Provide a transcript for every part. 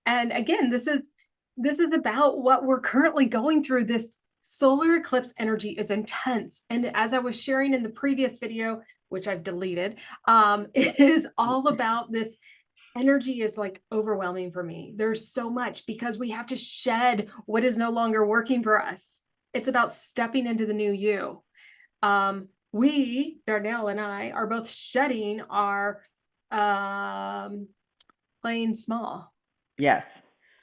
And again, this is about what we're currently going through. This solar eclipse energy is intense. And as I was sharing in the previous video, which I've deleted, it is all about this energy is like overwhelming for me. There's so much because we have to shed what is no longer working for us. It's about stepping into the new you. Darnelle and I, are both shedding our um, playing small. Yes,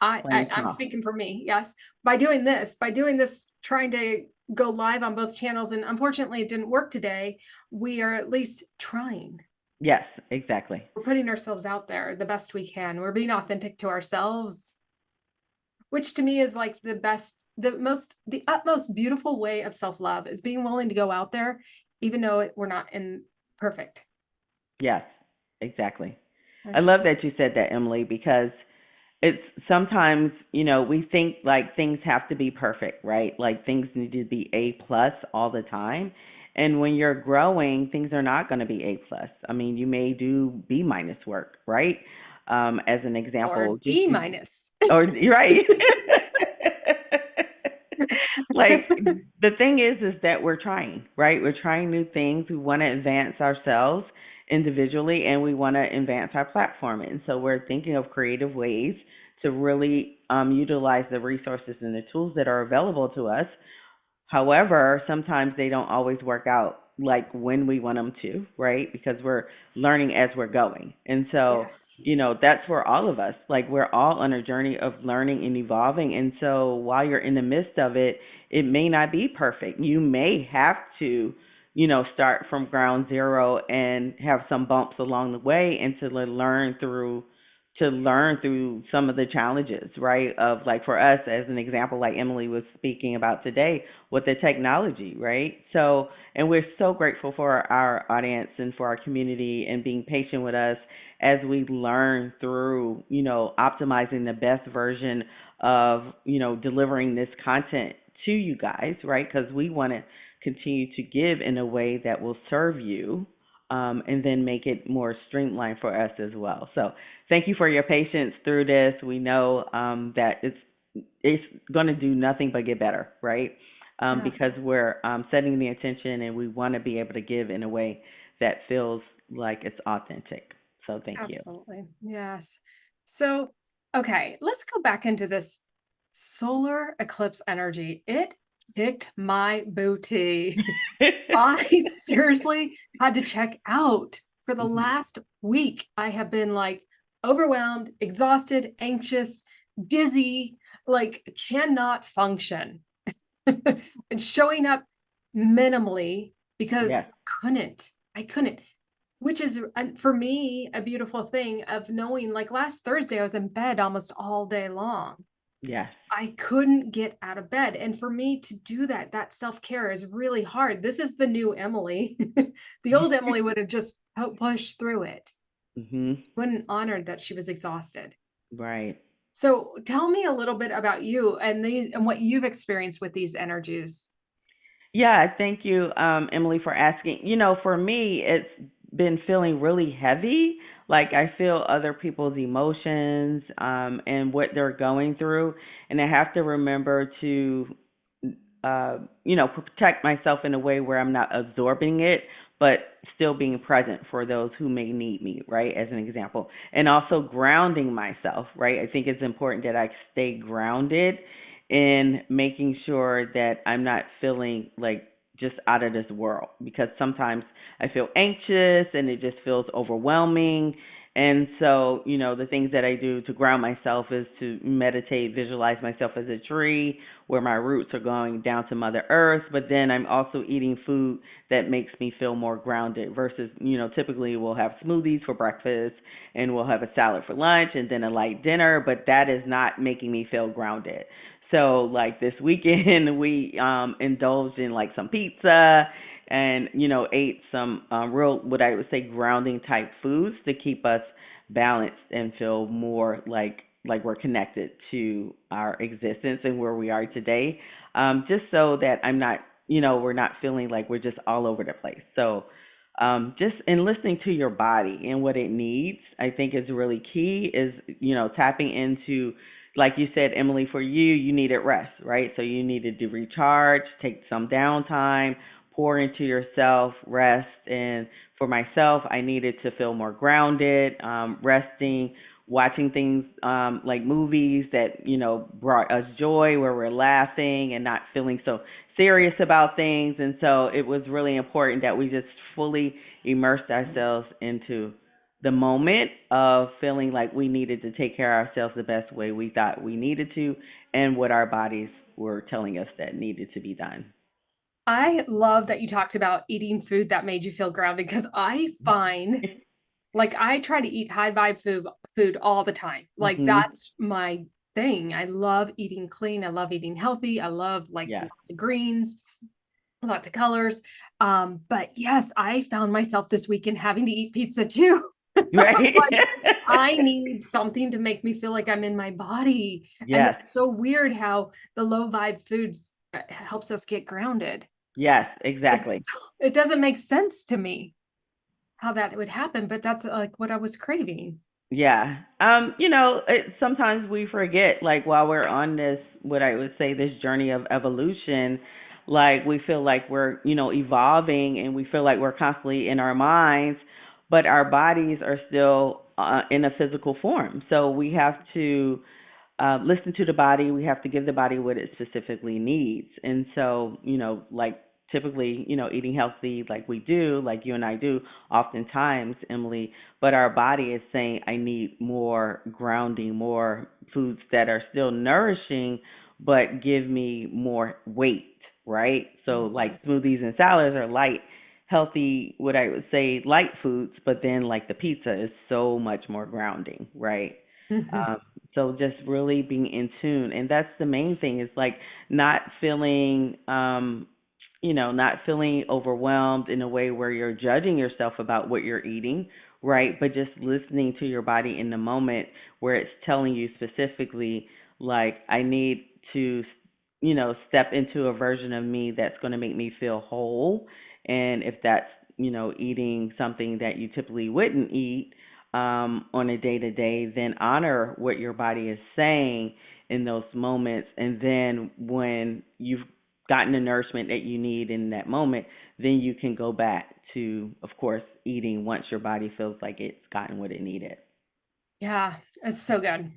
playing I'm small. speaking for me. Yes. By doing this, trying to go live on both channels, and unfortunately it didn't work today. We are at least trying. Yes, exactly. We're putting ourselves out there the best we can. We're being authentic to ourselves, which to me is like the utmost beautiful way of self-love is being willing to go out there, even though we're not in perfect. Yes, exactly. I Right. love that you said that, Emily, because it's sometimes, we think like things have to be perfect, right? Like things need to be A plus all the time. And when you're growing, things are not going to be A plus. I mean, you may do B minus work, right? As an Or example, just D minus. or right. Like the thing is that we're trying, right? We're trying new things. We want to advance ourselves individually and we want to advance our platform. And so we're thinking of creative ways to really utilize the resources and the tools that are available to us. However, sometimes they don't always work out like when we want them to, right? Because we're learning as we're going. And so, Yes. that's for all of us. Like we're all on a journey of learning and evolving. And so while you're in the midst of it, it may not be perfect. You may have to, start from ground zero and have some bumps along the way and to learn through some of the challenges, right? Of like for us, as an example, like Emily was speaking about today with the technology, right? So, and we're so grateful for our audience and for our community and being patient with us as we learn through, optimizing the best version of, delivering this content to you guys, right? Because we want to continue to give in a way that will serve you, and then make it more streamlined for us as well. So thank you for your patience through this. We know that it's going to do nothing but get better, right? Yeah. Because we're setting the intention and we want to be able to give in a way that feels like it's authentic. So thank you. Absolutely. Yes. So, okay, let's go back into this solar eclipse energy. It kicked my booty. I seriously had to check out for the Mhm. last week. I have been like overwhelmed, exhausted, anxious, dizzy, like cannot function and showing up minimally because Yes, I couldn't, which is for me a beautiful thing of knowing like last Thursday I was in bed almost all day long. yes. I couldn't get out of bed. And for me to do that, that self-care is really hard. This is the new Emily. The old Emily would have just pushed through it. Hmm. Wouldn't honored that she was exhausted. Right. So tell me a little bit about you and these and what you've experienced with these energies. Yeah, thank you, Emily, for asking. For me, it's been feeling really heavy. Like I feel other people's emotions, and what they're going through, and I have to remember to, protect myself in a way where I'm not absorbing it, but still being present for those who may need me, right? As an example, and also grounding myself, right? I think it's important that I stay grounded in making sure that I'm not feeling like just out of this world, because sometimes I feel anxious and it just feels overwhelming. And so, the things that I do to ground myself is to meditate, visualize myself as a tree where my roots are going down to Mother Earth. But then I'm also eating food that makes me feel more grounded versus, typically we'll have smoothies for breakfast and we'll have a salad for lunch and then a light dinner, but that is not making me feel grounded. So like this weekend, we indulged in like some pizza and ate some real what I would say grounding type foods to keep us balanced and feel more like we're connected to our existence and where we are today. Just so that I'm not we're not feeling like we're just all over the place. So just in listening to your body and what it needs, I think is really key. Is tapping into, like you said, Emily, for you, you needed rest, right? So you needed to recharge, take some downtime, pour into yourself, rest. And for myself, I needed to feel more grounded, resting, watching things like movies that brought us joy, where we're laughing and not feeling so serious about things. And so it was really important that we just fully immersed ourselves into the moment of feeling like we needed to take care of ourselves the best way we thought we needed to, and what our bodies were telling us that needed to be done. I love that you talked about eating food that made you feel grounded because I find like I try to eat high vibe food all the time. Like Mhm. that's my thing. I love eating clean. I love eating healthy. I love like Yes. lots of greens, lots of colors. But yes, I found myself this weekend having to eat pizza too. Right. Like I need something to make me feel like I'm in my body. And Yes. it's so weird how the low vibe foods helps us get grounded. Yes, It exactly. it doesn't make sense to me how that would happen, but that's like what I was craving. Yeah. Sometimes we forget, like, while we're on this, what I would say, this journey of evolution, like, we feel like we're, evolving, and we feel like we're constantly in our minds, but our bodies are still in a physical form. So we have to listen to the body. We have to give the body what it specifically needs. And so, like, typically, eating healthy like we do, like you and I do, oftentimes, Emily, but our body is saying, I need more grounding, more foods that are still nourishing, but give me more weight, right? So, like, smoothies and salads are light, healthy, what I would say, light foods, but then, like, the pizza is so much more grounding, right? Mhm. Um, so just really being in tune, and that's the main thing, is like not feeling, not feeling overwhelmed in a way where you're judging yourself about what you're eating, right? But just listening to your body in the moment where it's telling you specifically, like, I need to, step into a version of me that's going to make me feel whole. And if that's, eating something that you typically wouldn't eat, on a day to day, then honor what your body is saying in those moments. And then when you've gotten the nourishment that you need in that moment, then you can go back to, of course, eating once your body feels like it's gotten what it needed. Yeah, it's so good.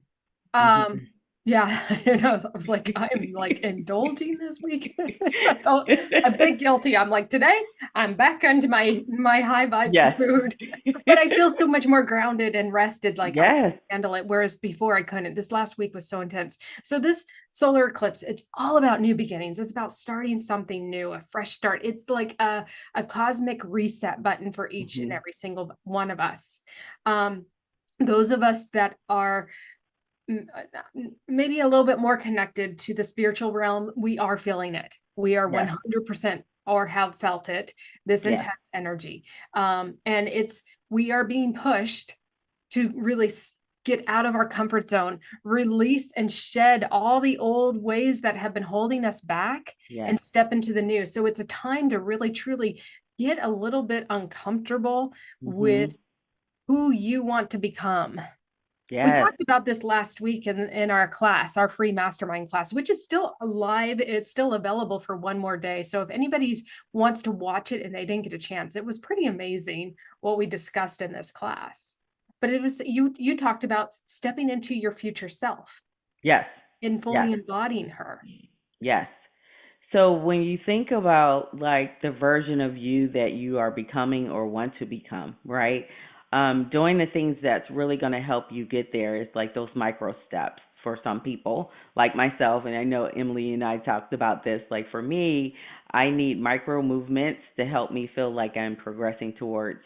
Um, Mhm. yeah, I was like, I'm like indulging this week. I felt a bit guilty. I'm like, today I'm back onto my high vibe Yes. food, but I feel so much more grounded and rested. Like I can Yes. handle it, whereas before I couldn't. This last week was so intense. So this solar eclipse, it's all about new beginnings. It's about starting something new, a fresh start. It's like a cosmic reset button for each and Mhm. every single one of us. Um, those of us that are maybe a little bit more connected to the spiritual realm, we are feeling it. We are Yes. 100% or have felt it, this Yes. intense energy. And we are being pushed to really get out of our comfort zone, release and shed all the old ways that have been holding us back Yes. and step into the new. So it's a time to really, truly get a little bit uncomfortable with Mhm. who you want to become. We Yes. talked about this last week in our class, our free mastermind class, which is still alive. It's still available for one more day. So if anybody wants to watch it and they didn't get a chance, it was pretty amazing what we discussed in this class. But it was you talked about stepping into your future self Yes. and Yes. fully embodying her. Yes. So when you think about, like, the version of you that you are becoming or want to become, right? Doing the things that's really going to help you get there is like those micro steps for some people, like myself. And I know Emily and I talked about this. Like, for me, I need micro movements to help me feel like I'm progressing towards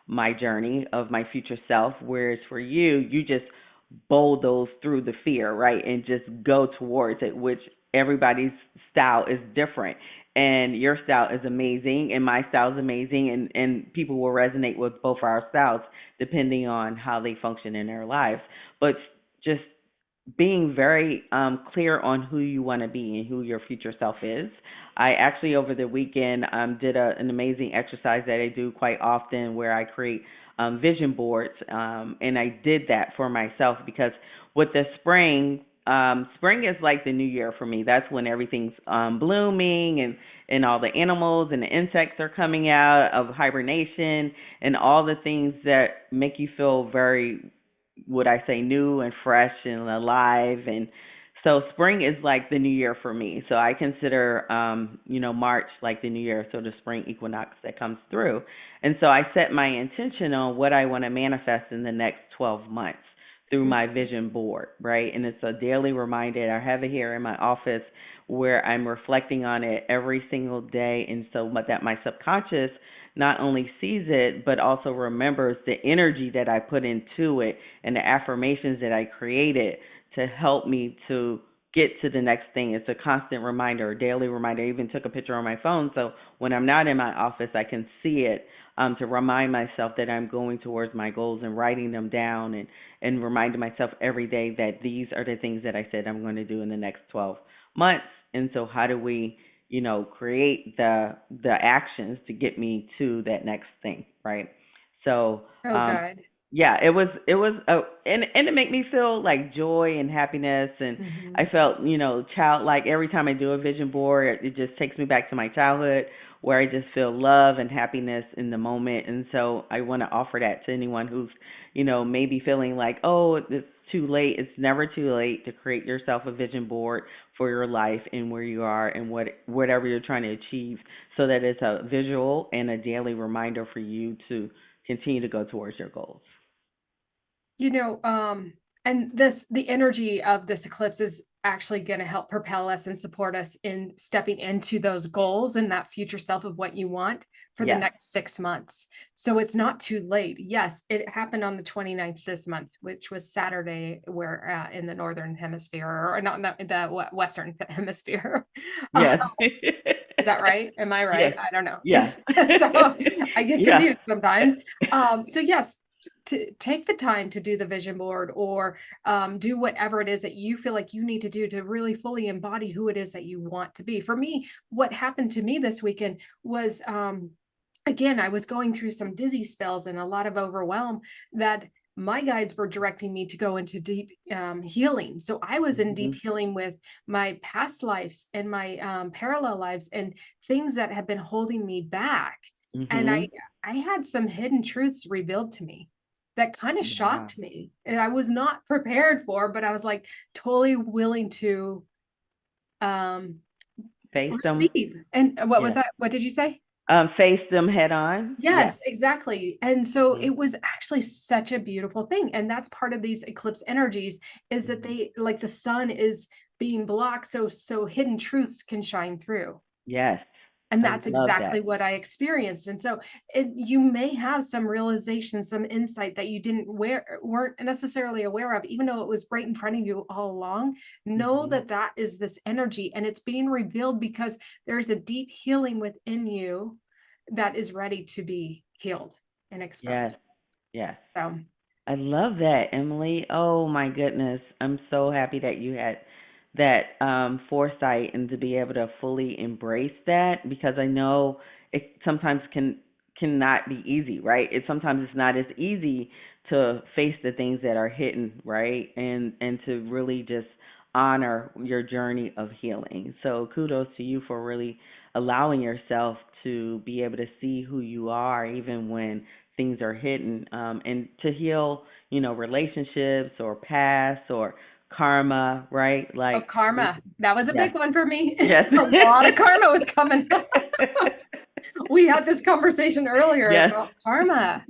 my journey of my future self. Whereas for you, you just bulldoze through the fear, right? And just go towards it, which everybody's style is different. And your style is amazing, and my style is amazing, and people will resonate with both our styles depending on how they function in their lives. But just being very clear on who you want to be and who your future self is. I actually over the weekend did an amazing exercise that I do quite often where I create vision boards, and I did that for myself because with the spring, spring is like the new year for me. That's when everything's blooming and all the animals and the insects are coming out of hibernation and all the things that make you feel very, would I say, new and fresh and alive. And so spring is like the new year for me. So I consider, March like the new year, so the spring equinox that comes through. And so I set my intention on what I want to manifest in the next 12 months through my vision board, right? And it's a daily reminder. I have it here in my office where I'm reflecting on it every single day. And so that my subconscious not only sees it, but also remembers the energy that I put into it and the affirmations that I created to help me to get to the next thing. It's a constant reminder, a daily reminder. I even took a picture on my phone so when I'm not in my office, I can see it, to remind myself that I'm going towards my goals and writing them down and reminding myself every day that these are the things that I said I'm going to do in the next 12 months. And so how do we, create the actions to get me to that next thing, right? So, Oh, good. yeah, and it made me feel like joy and happiness, and I Hmm. felt, childlike every time I do a vision board. It just takes me back to my childhood where I just feel love and happiness in the moment. And so I want to offer that to anyone who's, maybe feeling like, oh, it's too late. It's never too late to create yourself a vision board for your life and where you are and whatever you're trying to achieve, so that it's a visual and a daily reminder for you to continue to go towards your goals. You know, and the energy of this eclipse is actually going to help propel us and support us in stepping into those goals and that future self of what you want for the Yes. next 6 months. So it's not too late. Yes, it happened on the 29th this month, which was Saturday, where in the northern hemisphere, or not in the western hemisphere. Uh, Yes. is that right? Am I Yes. right? I don't know. Yeah. So I get Yeah. confused sometimes. So yes, to take the time to do the vision board, or do whatever it is that you feel like you need to do to really fully embody who it is that you want to be. For me, what happened to me this weekend was, again, I was going through some dizzy spells and a lot of overwhelm that my guides were directing me to go into deep healing. So I was in deep Mhm. healing with my past lives and my parallel lives and things that have been holding me back. And Mhm. I had some hidden truths revealed to me that kind of Wow. shocked me. And I was not prepared for, but I was like totally willing to um, Face them. receive. And what was Yeah. that? What did you say? Face them head on. Yeah. Yes, exactly. And so Mhm. it was actually such a beautiful thing. And that's part of these eclipse energies, is that Mhm. they, like, the sun is being blocked so hidden truths can shine through. Yes. And I that's love exactly that. what I experienced. And so you may have some realization, some insight that you didn't weren't necessarily aware of, even though it was right in front of you all along. Know Mhm. that that is this energy, and it's being revealed because there's a deep healing within you that is ready to be healed and Yes. exposed. Yes. So, I love that, Emily. Oh my goodness. I'm so happy that you had that foresight and to be able to fully embrace that, because I know it sometimes cannot be easy, right? It sometimes it's not as easy to face the things that are hidden, right? And to really just honor your journey of healing. So kudos to you for really allowing yourself to be able to see who you are even when things are hidden, and to heal, relationships or past or karma, right? oh, Like, karma. That was a yes, big one for me. yes, A lot of karma was coming up. We had this conversation earlier yes, about karma.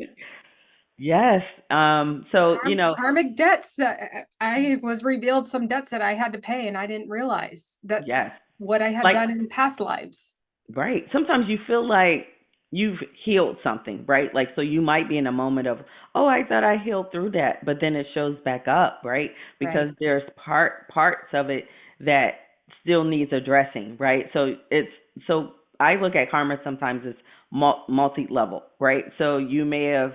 yes. So, Karmic debts. I was revealed some debts that I had to pay, and I didn't realize that yes. what I had Like, done in past lives. right. Sometimes you feel like you've healed something, right? Like, so you might be in a moment of, oh, I thought I healed through that, but then it shows back up, right? Because Right. there's parts of it that still needs addressing, right? So I look at karma sometimes as multi-level, right? So you may have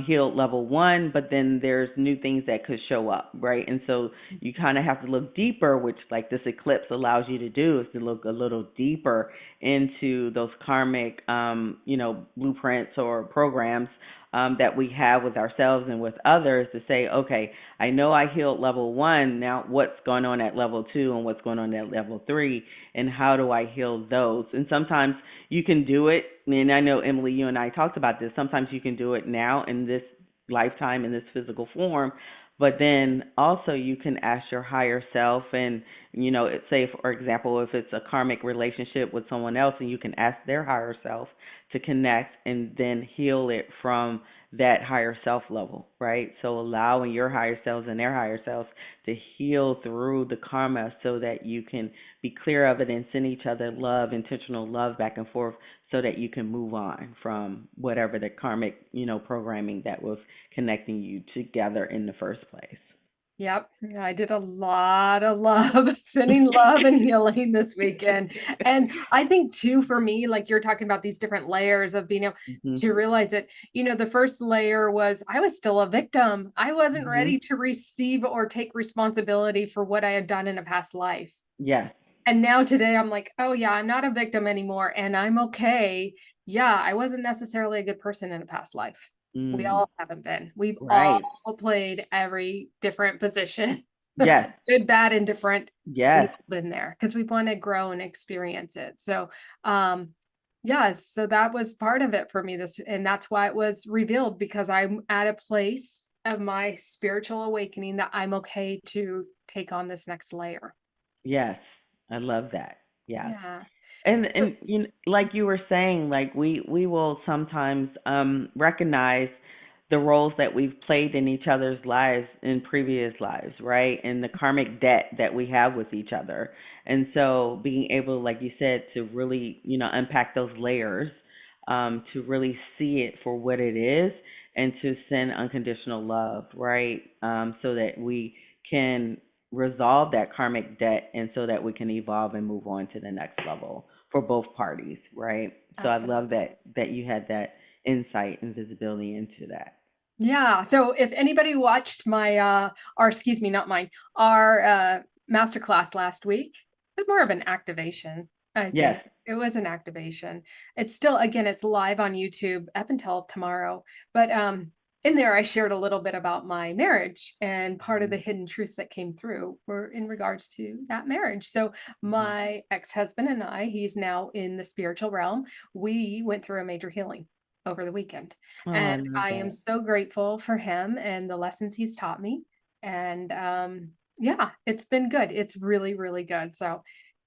healed level one, but then there's new things that could show up, right? And so you kind of have to look deeper, which like this eclipse allows you to do, is to look a little deeper into those karmic, blueprints or programs that we have with ourselves and with others, to say, okay, I know I healed level one. Now, what's going on at level two and what's going on at level three, and how do I heal those? And sometimes you can do it. And I know, Emily, you and I talked about this. Sometimes you can do it now in this lifetime, in this physical form. But then also you can ask your higher self, and say for example, if it's a karmic relationship with someone else, and you can ask their higher self to connect and then heal it from that higher self level, right? So allowing your higher selves and their higher selves to heal through the karma, so that you can be clear of it and send each other love, intentional love back and forth, so that you can move on from whatever the karmic, programming that was connecting you together in the first place. Yep. I did a lot of love, sending love and healing this weekend. And I think too, for me, like you're talking about these different layers of being able Mhm. to realize that, the first layer was I was still a victim. I wasn't Mhm. ready to receive or take responsibility for what I had done in a past life. Yes. And now today I'm like, oh yeah, I'm not a victim anymore and I'm okay. Yeah, I wasn't necessarily a good person in a past life. We Mm. all haven't been. We've all Right. played every different position, Yes. good, bad, and different. We've Yes. all been there because we want to grow and experience it. So, yeah, so that was part of it for me and that's why it was revealed, because I'm at a place of my spiritual awakening that I'm okay to take on this next layer. Yes. I love that. Yes. Yeah. So, And like you were saying, like we will sometimes recognize the roles that we've played in each other's lives in previous lives, right? And the karmic debt that we have with each other. And so being able, like you said, to really, unpack those layers, to really see it for what it is, and to send unconditional love, right? So that we can resolve that karmic debt, and so that we can evolve and move on to the next level for both parties, right? So I love absolutely. that you had that insight and visibility into that. Yeah. So if anybody watched my or excuse me, not mine, our masterclass last week, it was more of an activation, I think. Yes. It was an activation. It's still, again, it's live on YouTube up until tomorrow. But in there I shared a little bit about my marriage, and part of the Mhm. hidden truths that came through were in regards to that marriage. So Mhm. my ex-husband and I, he's now in the spiritual realm, we went through a major healing over the weekend. Oh, I And love I am that. so grateful for him and the lessons he's taught me. And yeah, it's been good. It's really, really good. So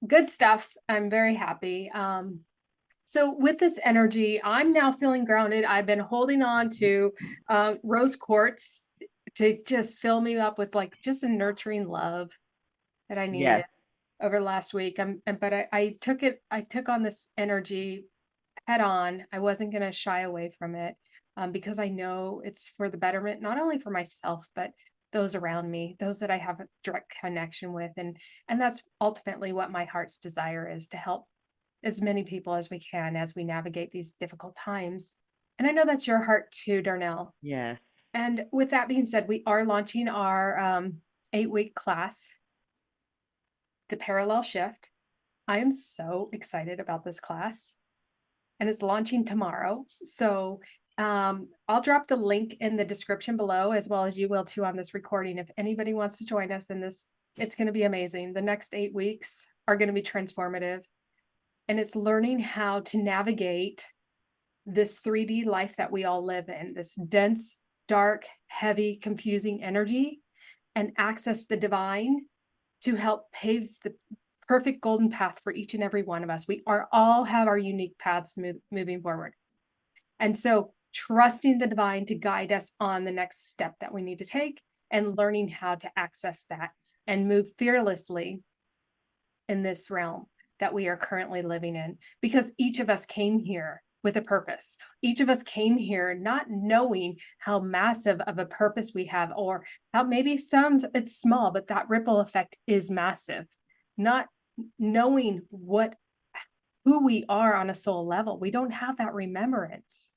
good stuff. I'm very happy. So with this energy, I'm now feeling grounded. I've been holding on to rose quartz to just fill me up with like just a nurturing love that I needed Yes. over last week. But I took on this energy head on. I wasn't going to shy away from it, because I know it's for the betterment, not only for myself, but those around me, those that I have a direct connection with. And that's ultimately what my heart's desire is, to help as many people as we can as we navigate these difficult times. And I know that's your heart too, Darnell. Yes. And with that being said, we are launching our 8-week class, The Parallel Shift. I am so excited about this class, and it's launching tomorrow. So I'll drop the link in the description below, as well as you will too on this recording. If anybody wants to join us in this, it's going to be amazing. The next 8 weeks are going to be transformative, and it's learning how to navigate this 3D life that we all live in, this dense, dark, heavy, confusing energy, and access the divine to help pave the perfect golden path for each and every one of us. We are all have our unique paths moving forward. And so trusting the divine to guide us on the next step that we need to take, and learning how to access that and move fearlessly in this realm that we are currently living in, because each of us came here with a purpose. Each of us came here not knowing how massive of a purpose we have, or how maybe some it's small, but that ripple effect is massive. Not knowing who we are on a soul level. We don't have that remembrance.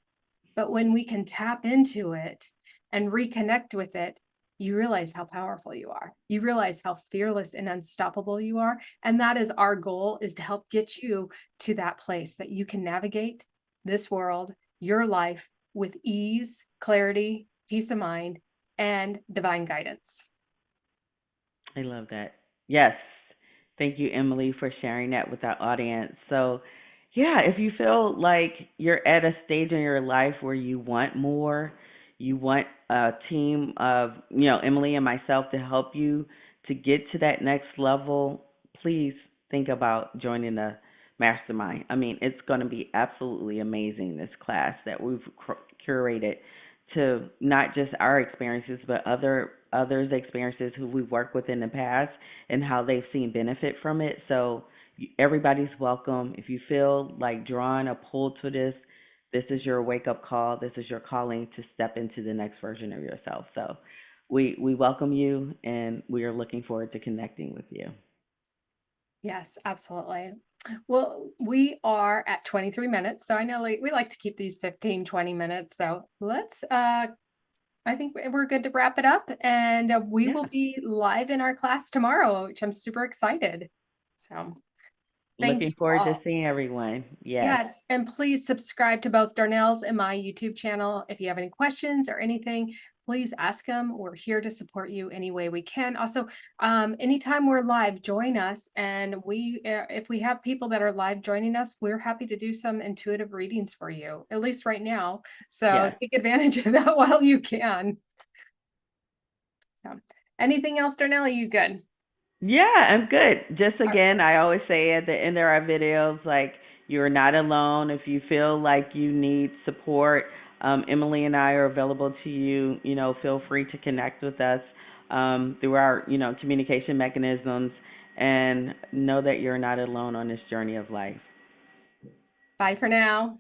But when we can tap into it and reconnect with it, you realize how powerful you are. You realize how fearless and unstoppable you are. And that is our goal, is to help get you to that place that you can navigate this world, your life, with ease, clarity, peace of mind, and divine guidance. I love that. Yes. Thank you, Emily, for sharing that with our audience. So, yeah, if you feel like you're at a stage in your life where you want more, you want a team of, Emily and myself to help you to get to that next level, please think about joining the mastermind. I mean, it's going to be absolutely amazing, this class that we've curated to not just our experiences, but others' experiences who we've worked with in the past and how they've seen benefit from it. So everybody's welcome. If you feel like drawn or pulled to this, this is your wake up call. This is your calling to step into the next version of yourself. So we welcome you, and we are looking forward to connecting with you. Yes, absolutely. Well, we are at 23 minutes. So I know we like to keep these 15, 20 minutes. So let's, I think we're good to wrap it up. And we will Yeah. be live in our class tomorrow, which I'm super excited. So thank you Looking forward to all. seeing everyone. Yes. Yes, and please subscribe to both Darnell's and my YouTube channel. If you have any questions or anything, please ask them. We're here to support you any way we can. Also, anytime we're live, join us. And if we have people that are live joining us, we're happy to do some intuitive readings for you, at least right now. So Yes. take advantage of that while you can. So, anything else, Darnell? Are you good? Yeah, I'm good. Just again, I always say at the end of our videos, like, you're not alone. If you feel like you need support, Emily and I are available to you. Feel free to connect with us through our, communication mechanisms, and know that you're not alone on this journey of life. Bye for now.